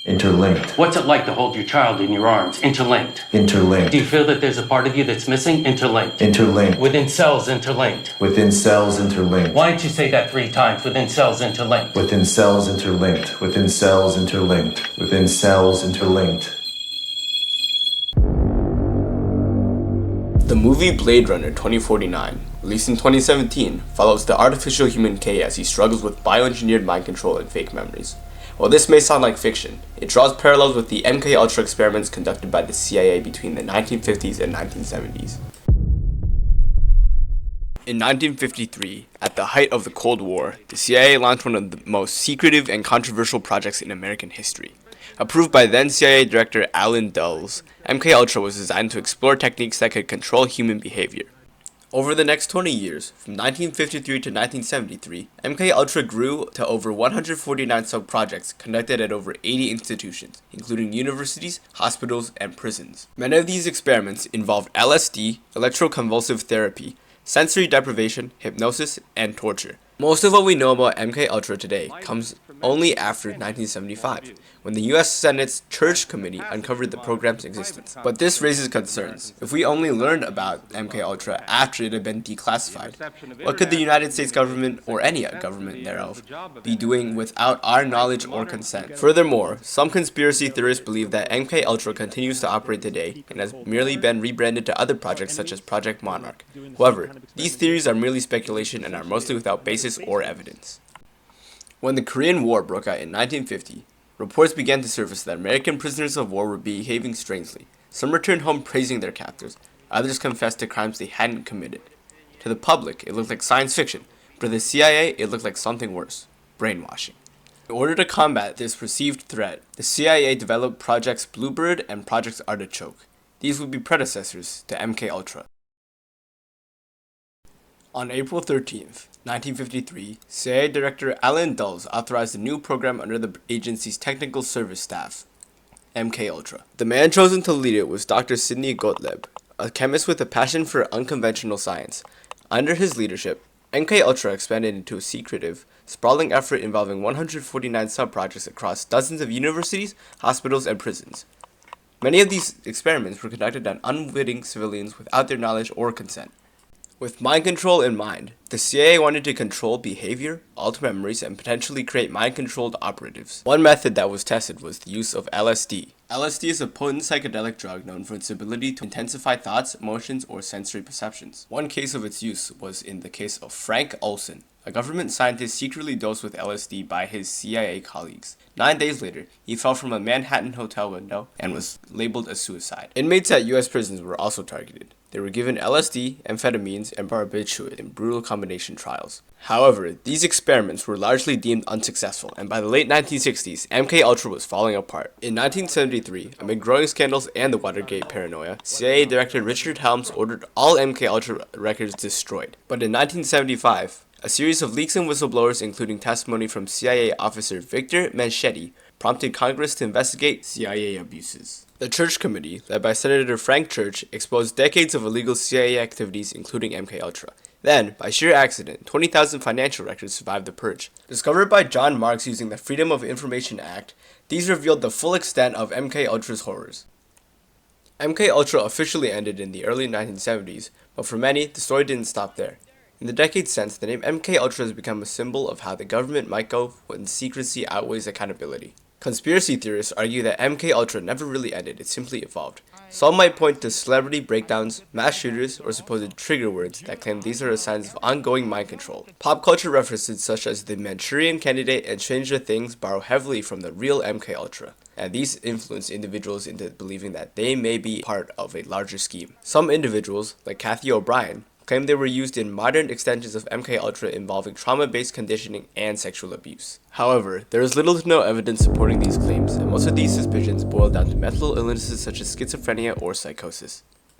Interlinked. What's it like to hold your child in your arms? Interlinked. Interlinked. Do you feel that there's a part of you that's missing? Interlinked. Interlinked. Within cells, interlinked. Within cells interlinked. Why don't you say that 3 times? Within cells, interlinked. Within cells interlinked. Within cells interlinked. Within cells interlinked. The movie Blade Runner 2049, released in 2017, follows the artificial human K as he struggles with bioengineered mind control and fake memories. While this may sound like fiction, it draws parallels with the MKUltra experiments conducted by the CIA between the 1950s and 1970s. In 1953, at the height of the Cold War, the CIA launched one of the most secretive and controversial projects in American history. Approved by then CIA Director Allen Dulles, MKUltra was designed to explore techniques that could control human behavior. Over the next 20 years, from 1953 to 1973, MKUltra grew to over 149 sub-projects conducted at over 80 institutions, including universities, hospitals, and prisons. Many of these experiments involved LSD, electroconvulsive therapy, sensory deprivation, hypnosis, and torture. Most of what we know about MKUltra today comes only after 1975, when the U.S. Senate's Church Committee uncovered the program's existence. But this raises concerns. If we only learned about MKUltra after it had been declassified, what could the United States government, or any government thereof, be doing without our knowledge or consent? Furthermore, some conspiracy theorists believe that MKUltra continues to operate today and has merely been rebranded to other projects such as Project Monarch. However, these theories are merely speculation and are mostly without basis or evidence. When the Korean War broke out in 1950, reports began to surface that American prisoners of war were behaving strangely. Some returned home praising their captors, others confessed to crimes they hadn't committed. To the public, it looked like science fiction, but to the CIA, it looked like something worse: brainwashing. In order to combat this perceived threat, the CIA developed Projects Bluebird and Project Artichoke. These would be predecessors to MKUltra. On April 13th, 1953, CIA Director Allen Dulles authorized a new program under the agency's technical service staff, MKUltra. The man chosen to lead it was Dr. Sidney Gottlieb, a chemist with a passion for unconventional science. Under his leadership, MKUltra expanded into a secretive, sprawling effort involving 149 sub-projects across dozens of universities, hospitals, and prisons. Many of these experiments were conducted on unwitting civilians without their knowledge or consent. With mind control in mind, the CIA wanted to control behavior, alter memories, and potentially create mind-controlled operatives. One method that was tested was the use of LSD. LSD is a potent psychedelic drug known for its ability to intensify thoughts, emotions, or sensory perceptions. One case of its use was in the case of Frank Olson, a government scientist secretly dosed with LSD by his CIA colleagues. 9 days later, he fell from a Manhattan hotel window and was labeled a suicide. Inmates at U.S. prisons were also targeted. They were given LSD, amphetamines, and barbiturate in brutal combination trials. However, these experiments were largely deemed unsuccessful, and by the late 1960s, MKUltra was falling apart. In 1973, amid growing scandals and the Watergate paranoia, CIA Director Richard Helms ordered all MKUltra records destroyed. But in 1975, a series of leaks and whistleblowers, including testimony from CIA officer Victor Manchetti, prompted Congress to investigate CIA abuses. The Church Committee, led by Senator Frank Church, exposed decades of illegal CIA activities, including MKUltra. Then, by sheer accident, 20,000 financial records survived the purge. Discovered by John Marks using the Freedom of Information Act, these revealed the full extent of MKUltra's horrors. MKUltra officially ended in the early 1970s, but for many, the story didn't stop there. In the decades since, the name MKUltra has become a symbol of how the government might go when secrecy outweighs accountability. Conspiracy theorists argue that MKUltra never really ended, it simply evolved. Some might point to celebrity breakdowns, mass shooters, or supposed trigger words that claim these are signs of ongoing mind control. Pop culture references such as the Manchurian Candidate and Stranger Things borrow heavily from the real MKUltra, and these influence individuals into believing that they may be part of a larger scheme. Some individuals, like Kathy O'Brien, claim they were used in modern extensions of MKUltra involving trauma-based conditioning and sexual abuse. However, there is little to no evidence supporting these claims, and most of these suspicions boil down to mental illnesses such as schizophrenia or psychosis.